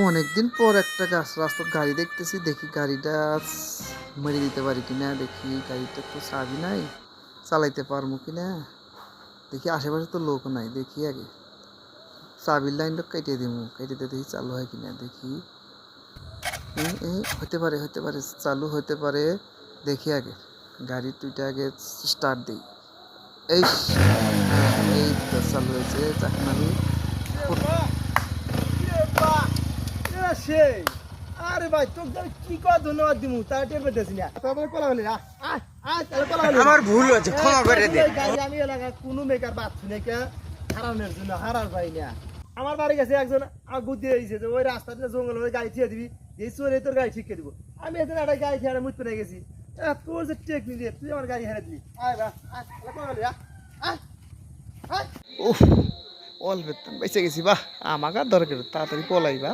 অনেকদিন পর একটা রাস্তার গাড়ি দেখতেছি, দেখি গাড়িটা মেরে দিতে পারি কিনা, দেখি গাড়িটা তো চাবি নাই, চালাইতে পারবো কিনা, দেখি আশেপাশে তো লোক নাই, দেখি আগে চাবির লাইনটা কেটে দিব, কেটে দিয়ে দেখি চালু হয় কিনা, দেখি হতে পারে চালু হতে পারে, দেখি আগে গাড়ির দুইটা আগে স্টার্ট দিই। এই এই তো চালু হয়েছে, তখন আমি আরে ভাই তোকে কি কয় ধন্যবাদ দিমু তা টের পেতেছি না তারপরে কলা হলি না আমার ভুল হয়েছে, ক্ষমা করে দে। আমি এলাকা কোনো মেকার পাচ্ছি না কে হারানোর জন্য হারার পাই না। আমার বাড়ি গেছে একজন বুদ্ধি হয়েছে যে ওই রাস্তাতে জঙ্গল ওই গাড়ি ছিঁড়ে দিবি, এই চোরে তোর গাড়ি ঠিক করে দিব। আমি এখানে একটা গাড়ি ছিঁড়ে মুখ পেয়ে গেছি, তোর যে টেকনিক দিয়ে তুই আমার গাড়ি হারিয়ে দিবি। আয় বা অল্পের বেঁচে গেছি, বাহ আমাকে আর দরকার, তাড়াতাড়ি পলাই বা।